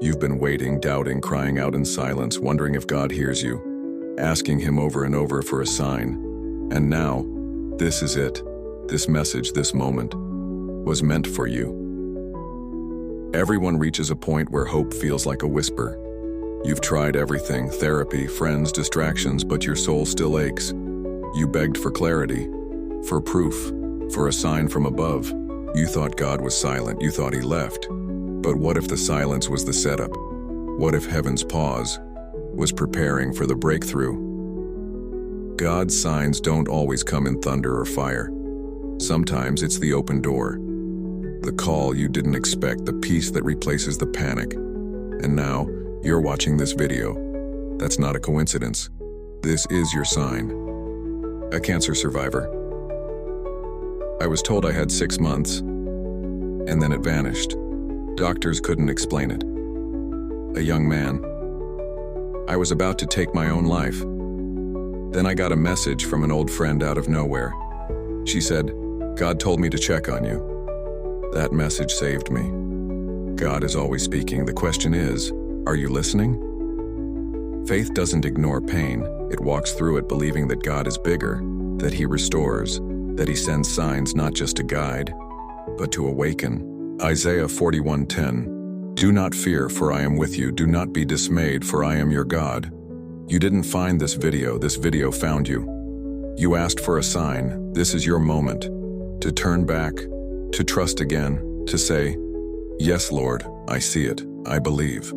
You've been waiting, doubting, crying out in silence, wondering if God hears you, asking Him over and over for a sign. And now, this is it. This message, this moment, was meant for you. Everyone reaches a point where hope feels like a whisper. You've tried everything, therapy, friends, distractions, but your soul still aches. You begged for clarity, for proof, for a sign from above. You thought God was silent, you thought He left. But what if the silence was the setup? What if heaven's pause was preparing for the breakthrough? God's signs don't always come in thunder or fire. Sometimes it's the open door, the call you didn't expect, the peace that replaces the panic. And now, you're watching this video. That's not a coincidence. This is your sign. A cancer survivor. I was told I had 6 months, and then it vanished. Doctors couldn't explain it. A young man. I was about to take my own life. Then I got a message from an old friend out of nowhere. She said, "God told me to check on you." That message saved me. God is always speaking. The question is, are you listening? Faith doesn't ignore pain. It walks through it believing that God is bigger, that He restores, that He sends signs not just to guide, but to awaken. Isaiah 41:10. Do not fear, for I am with you. Do not be dismayed, for I am your God. You didn't find this video found you. You asked for a sign. This is your moment to turn back, to trust again, to say, "Yes, Lord, I see it. I believe."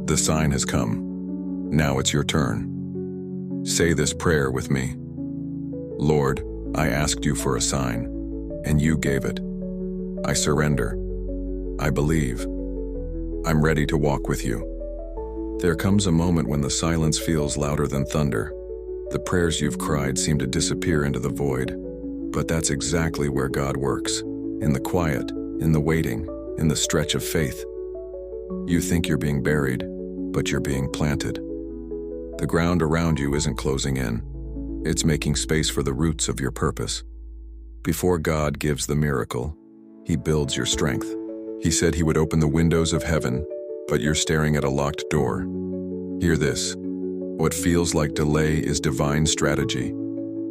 The sign has come. Now it's your turn. Say this prayer with me. Lord, I asked you for a sign, and you gave it. I surrender. I believe. I'm ready to walk with you. There comes a moment when the silence feels louder than thunder. The prayers you've cried seem to disappear into the void. But that's exactly where God works. In the quiet, in the waiting, in the stretch of faith. You think you're being buried, but you're being planted. The ground around you isn't closing in. It's making space for the roots of your purpose. Before God gives the miracle, He builds your strength. He said He would open the windows of heaven, but you're staring at a locked door. Hear this. What feels like delay is divine strategy.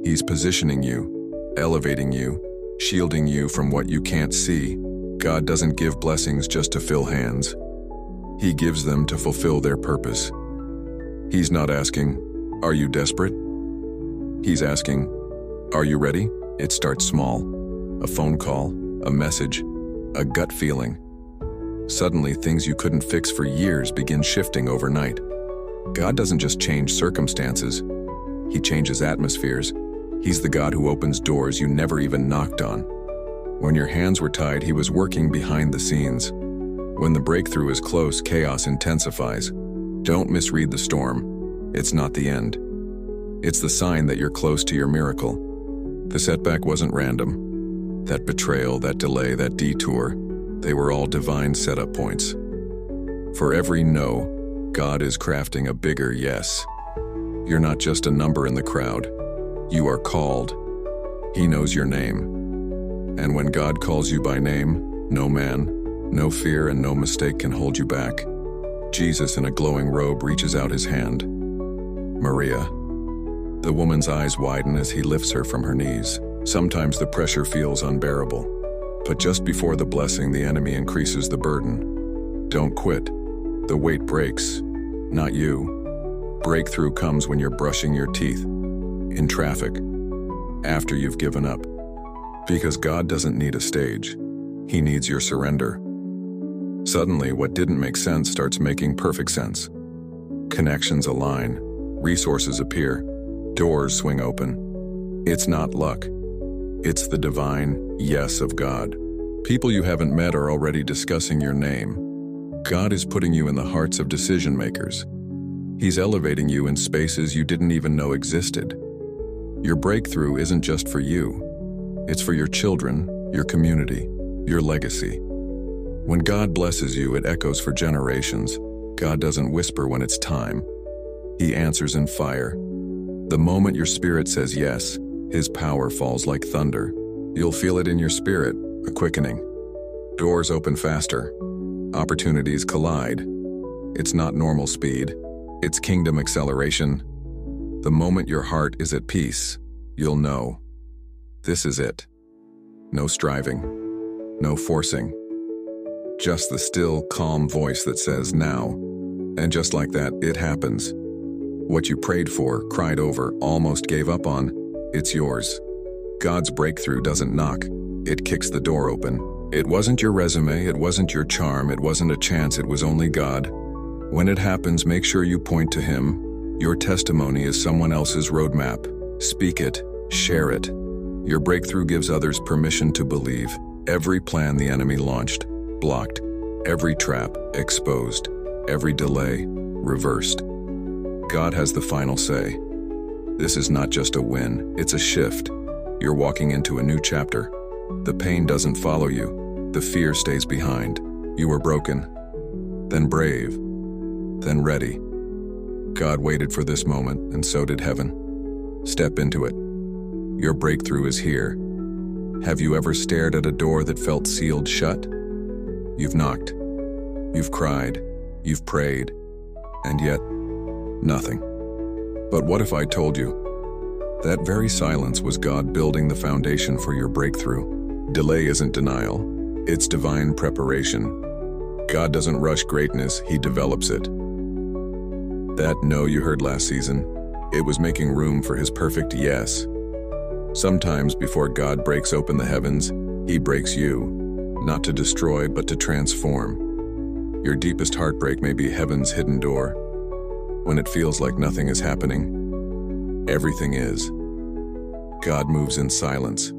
He's positioning you, elevating you, shielding you from what you can't see. God doesn't give blessings just to fill hands. He gives them to fulfill their purpose. He's not asking, "Are you desperate?" He's asking, "Are you ready?" It starts small. A phone call, a message, a gut feeling. Suddenly, things you couldn't fix for years begin shifting overnight. God doesn't just change circumstances. He changes atmospheres. He's the God who opens doors you never even knocked on. When your hands were tied, He was working behind the scenes. When the breakthrough is close, chaos intensifies. Don't misread the storm. It's not the end. It's the sign that you're close to your miracle. The setback wasn't random. That betrayal, that delay, that detour, they were all divine setup points. For every no, God is crafting a bigger yes. You're not just a number in the crowd. You are called. He knows your name. And when God calls you by name, no man, no fear, and no mistake can hold you back. Jesus in a glowing robe reaches out His hand. Maria. The woman's eyes widen as He lifts her from her knees. Sometimes the pressure feels unbearable. But just before the blessing, the enemy increases the burden. Don't quit. The weight breaks, not you. Breakthrough comes when you're brushing your teeth, in traffic, after you've given up. Because God doesn't need a stage. He needs your surrender. Suddenly, what didn't make sense starts making perfect sense. Connections align, resources appear, doors swing open. It's not luck. It's the divine yes of God. People you haven't met are already discussing your name. God is putting you in the hearts of decision makers. He's elevating you in spaces you didn't even know existed. Your breakthrough isn't just for you. It's for your children, your community, your legacy. When God blesses you, it echoes for generations. God doesn't whisper when it's time. He answers in fire. The moment your spirit says yes, His power falls like thunder. You'll feel it in your spirit, a quickening. Doors open faster. Opportunities collide. It's not normal speed. It's kingdom acceleration. The moment your heart is at peace, you'll know. This is it. No striving. No forcing. Just the still, calm voice that says now. And just like that, it happens. What you prayed for, cried over, almost gave up on, it's yours. God's breakthrough doesn't knock. It kicks the door open. It wasn't your resume, it wasn't your charm, it wasn't a chance, it was only God. When it happens, make sure you point to Him. Your testimony is someone else's roadmap. Speak it, share it. Your breakthrough gives others permission to believe. Every plan the enemy launched, blocked. Every trap, exposed. Every delay, reversed. God has the final say. This is not just a win, it's a shift. You're walking into a new chapter. The pain doesn't follow you. The fear stays behind. You were broken, then brave, then ready. God waited for this moment, and so did heaven. Step into it. Your breakthrough is here. Have you ever stared at a door that felt sealed shut? You've knocked. You've cried. You've prayed. And yet, nothing. But what if I told you? That very silence was God building the foundation for your breakthrough. Delay isn't denial. It's divine preparation. God doesn't rush greatness, He develops it. That no you heard last season, it was making room for His perfect yes. Sometimes before God breaks open the heavens, He breaks you, not to destroy but to transform. Your deepest heartbreak may be heaven's hidden door. When it feels like nothing is happening, everything is. God moves in silence.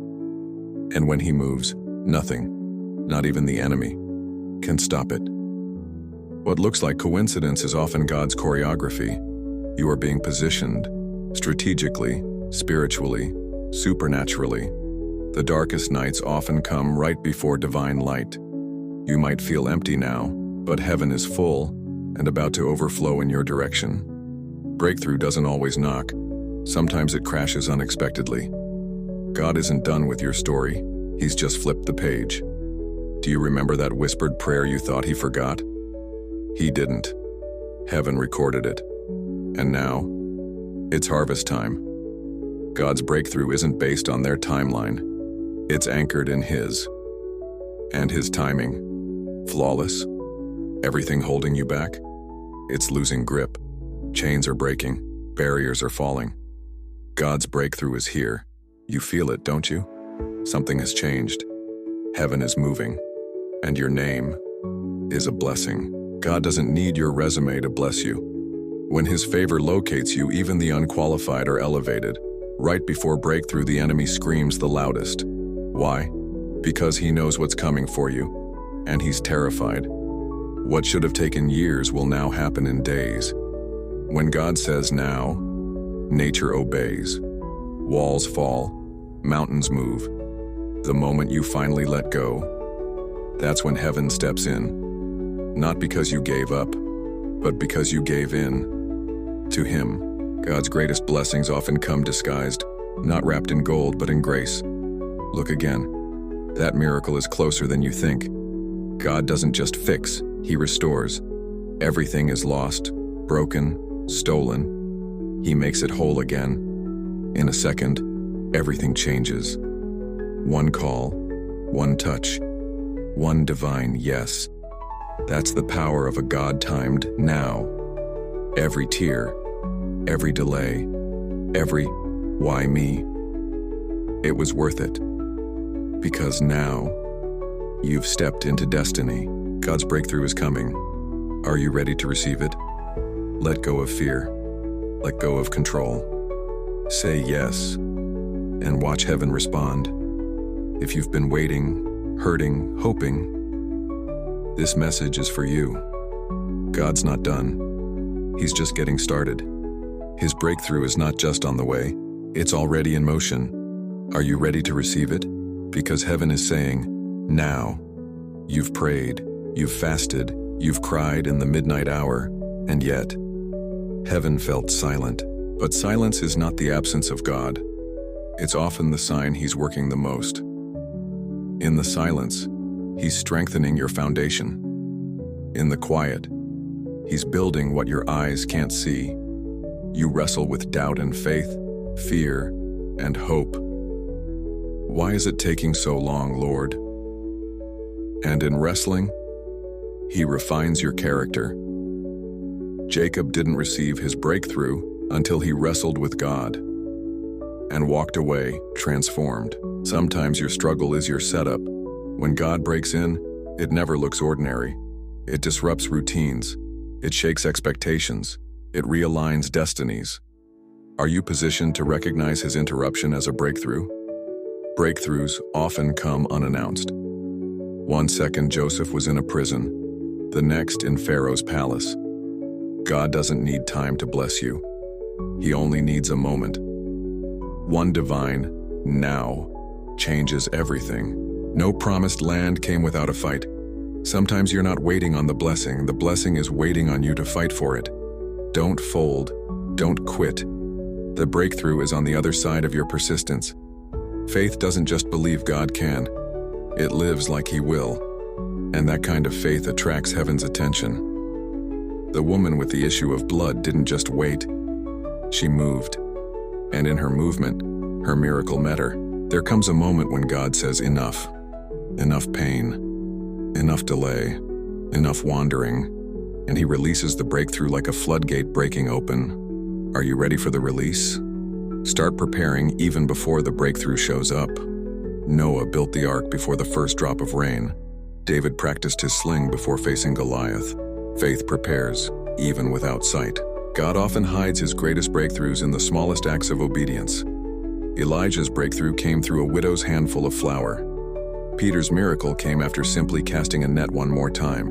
And when He moves, nothing, not even the enemy, can stop it. What looks like coincidence is often God's choreography. You are being positioned, strategically, spiritually, supernaturally. The darkest nights often come right before divine light. You might feel empty now, but heaven is full and about to overflow in your direction. Breakthrough doesn't always knock. Sometimes it crashes unexpectedly. God isn't done with your story. He's just flipped the page. Do you remember that whispered prayer you thought He forgot? He didn't. Heaven recorded it. And now, it's harvest time. God's breakthrough isn't based on their timeline. It's anchored in His. And His timing. Flawless. Everything holding you back? It's losing grip. Chains are breaking. Barriers are falling. God's breakthrough is here. You feel it, don't you? Something has changed. Heaven is moving. And your name is a blessing. God doesn't need your resume to bless you. When His favor locates you, even the unqualified are elevated. Right before breakthrough, the enemy screams the loudest. Why? Because he knows what's coming for you, and he's terrified. What should have taken years will now happen in days. When God says now, nature obeys. Walls fall, mountains move. The moment you finally let go, that's when heaven steps in. Not because you gave up, but because you gave in to Him. God's greatest blessings often come disguised, not wrapped in gold, but in grace. Look again. That miracle is closer than you think. God doesn't just fix, He restores. Everything is lost, broken, stolen. He makes it whole again. In a second, everything changes. One call, one touch, one divine yes. That's the power of a God-timed now. Every tear, every delay, every why me? It was worth it. Because now, you've stepped into destiny. God's breakthrough is coming. Are you ready to receive it? Let go of fear. Let go of control. Say yes, and watch heaven respond. If you've been waiting, hurting, hoping, this message is for you. God's not done. He's just getting started. His breakthrough is not just on the way, it's already in motion. Are you ready to receive it? Because heaven is saying, now. You've prayed, you've fasted, you've cried in the midnight hour, and yet, heaven felt silent. But silence is not the absence of God. It's often the sign He's working the most. In the silence, He's strengthening your foundation. In the quiet, He's building what your eyes can't see. You wrestle with doubt and faith, fear and hope. Why is it taking so long, Lord? And in wrestling, He refines your character. Jacob didn't receive his breakthrough until he wrestled with God and walked away transformed. Sometimes your struggle is your setup. When God breaks in, it never looks ordinary. It disrupts routines. It shakes expectations. It realigns destinies. Are you positioned to recognize His interruption as a breakthrough? Breakthroughs often come unannounced. One second Joseph was in a prison, the next in Pharaoh's palace. God doesn't need time to bless you. He only needs a moment. One divine now changes everything. No promised land came without a fight. Sometimes you're not waiting on the blessing is waiting on you to fight for it. Don't fold, don't quit. The breakthrough is on the other side of your persistence. Faith doesn't just believe God can, it lives like He will. And that kind of faith attracts heaven's attention. The woman with the issue of blood didn't just wait, she moved. And in her movement, her miracle met her. There comes a moment when God says enough. Enough pain, enough delay, enough wandering, and He releases the breakthrough like a floodgate breaking open. Are you ready for the release? Start preparing even before the breakthrough shows up. Noah built the ark before the first drop of rain. David practiced his sling before facing Goliath. Faith prepares, even without sight. God often hides His greatest breakthroughs in the smallest acts of obedience. Elijah's breakthrough came through a widow's handful of flour. Peter's miracle came after simply casting a net one more time.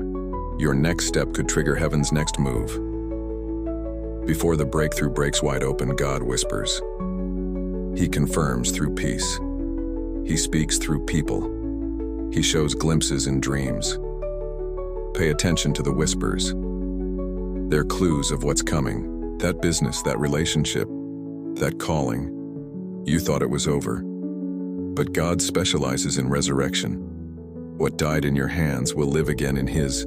Your next step could trigger heaven's next move. Before the breakthrough breaks wide open, God whispers. He confirms through peace. He speaks through people. He shows glimpses in dreams. Pay attention to the whispers. They're clues of what's coming. That business, that relationship, that calling. You thought it was over. But God specializes in resurrection. What died in your hands will live again in His.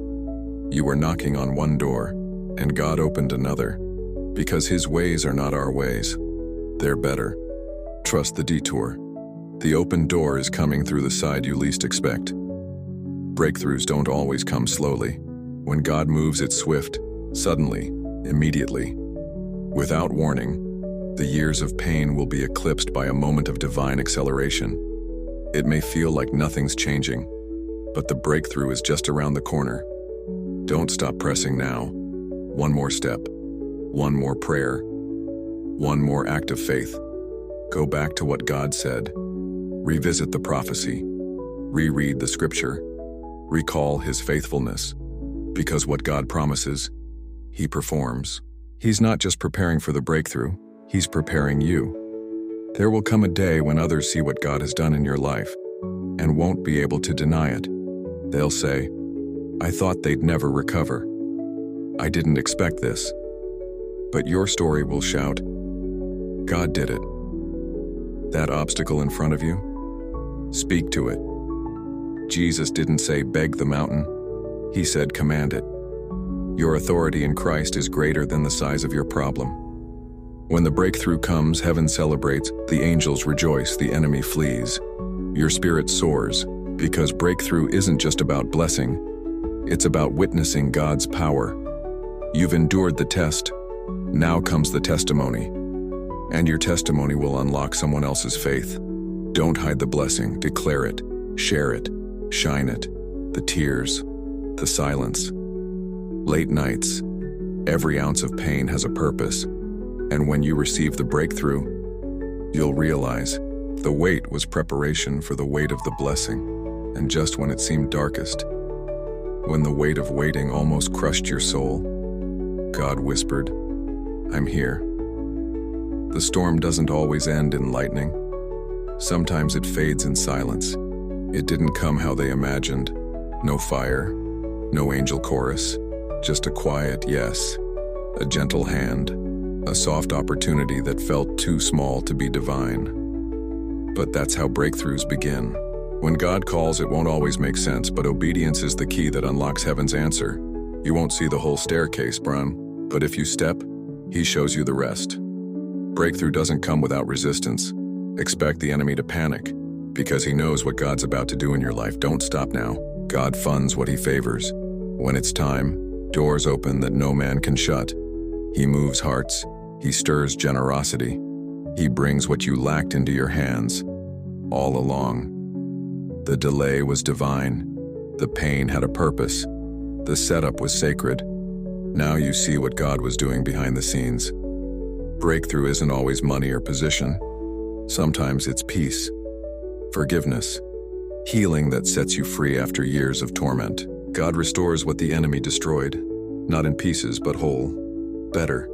You were knocking on one door, and God opened another. Because His ways are not our ways. They're better. Trust the detour. The open door is coming through the side you least expect. Breakthroughs don't always come slowly. When God moves, it's swift, suddenly, immediately. Without warning, the years of pain will be eclipsed by a moment of divine acceleration. It may feel like nothing's changing, but the breakthrough is just around the corner. Don't stop pressing now. One more step, one more prayer, one more act of faith. Go back to what God said. Revisit the prophecy. Reread the scripture. Recall His faithfulness. Because what God promises, He performs. He's not just preparing for the breakthrough, He's preparing you. There will come a day when others see what God has done in your life and won't be able to deny it. They'll say, I thought they'd never recover. I didn't expect this. But your story will shout, God did it. That obstacle in front of you? Speak to it. Jesus didn't say beg the mountain. He said command it. Your authority in Christ is greater than the size of your problem. When the breakthrough comes, heaven celebrates, the angels rejoice, the enemy flees. Your spirit soars, because breakthrough isn't just about blessing, it's about witnessing God's power. You've endured the test. Now comes the testimony. And your testimony will unlock someone else's faith. Don't hide the blessing, declare it, share it, shine it. The tears, the silence, late nights, every ounce of pain has a purpose. And when you receive the breakthrough, you'll realize the wait was preparation for the weight of the blessing. And just when it seemed darkest, when the weight of waiting almost crushed your soul, God whispered, I'm here. The storm doesn't always end in lightning. Sometimes it fades in silence. It didn't come how they imagined. No fire, no angel chorus, just a quiet yes, a gentle hand, a soft opportunity that felt too small to be divine. But that's how breakthroughs begin. When God calls, it won't always make sense, but obedience is the key that unlocks heaven's answer. You won't see the whole staircase, Bron, but if you step, he shows you the rest. Breakthrough doesn't come without resistance. Expect the enemy to panic, because he knows what God's about to do in your life. Don't stop now. God funds what he favors. When it's time, doors open that no man can shut. He moves hearts. He stirs generosity. He brings what you lacked into your hands. All along, the delay was divine. The pain had a purpose. The setup was sacred. Now you see what God was doing behind the scenes. Breakthrough isn't always money or position. Sometimes it's peace, forgiveness, healing that sets you free after years of torment. God restores what the enemy destroyed, not in pieces but whole, better,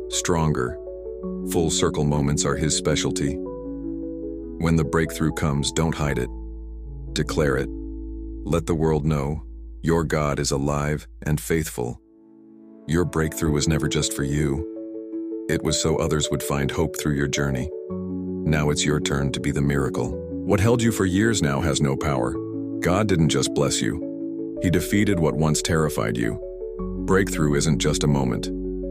stronger. Full circle moments are his specialty. When the breakthrough comes, don't hide it. Declare it. Let the world know your God is alive and faithful. Your breakthrough was never just for you. It was so others would find hope through your journey. Now it's your turn to be the miracle. What held you for years now has no power. God didn't just bless you. He defeated what once terrified you. Breakthrough isn't just a moment.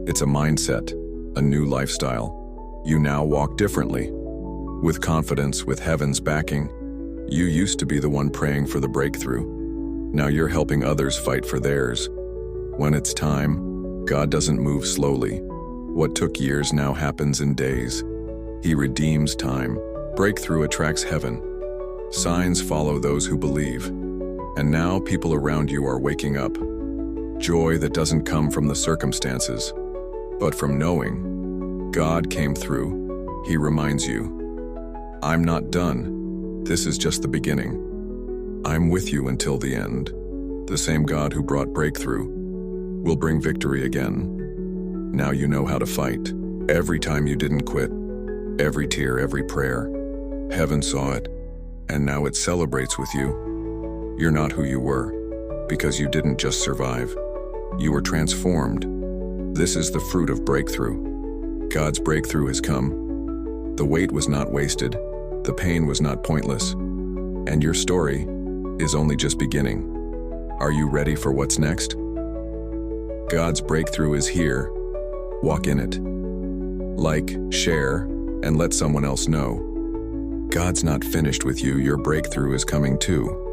It's a mindset, a new lifestyle. You now walk differently. With confidence, with heaven's backing. You used to be the one praying for the breakthrough. Now you're helping others fight for theirs. When it's time, God doesn't move slowly. What took years now happens in days. He redeems time. Breakthrough attracts heaven. Signs follow those who believe. And now people around you are waking up. Joy that doesn't come from the circumstances, but from knowing God came through. He reminds you, I'm not done. This is just the beginning. I'm with you until the end. The same God who brought breakthrough will bring victory again. Now you know how to fight. Every time you didn't quit, every tear, every prayer, heaven saw it, and now it celebrates with you. You're not who you were, because you didn't just survive. You were transformed. This is the fruit of breakthrough. God's breakthrough has come. The wait was not wasted. The pain was not pointless. And your story is only just beginning. Are you ready for what's next? God's breakthrough is here. Walk in it. Like, share, and let someone else know. God's not finished with you. Your breakthrough is coming too.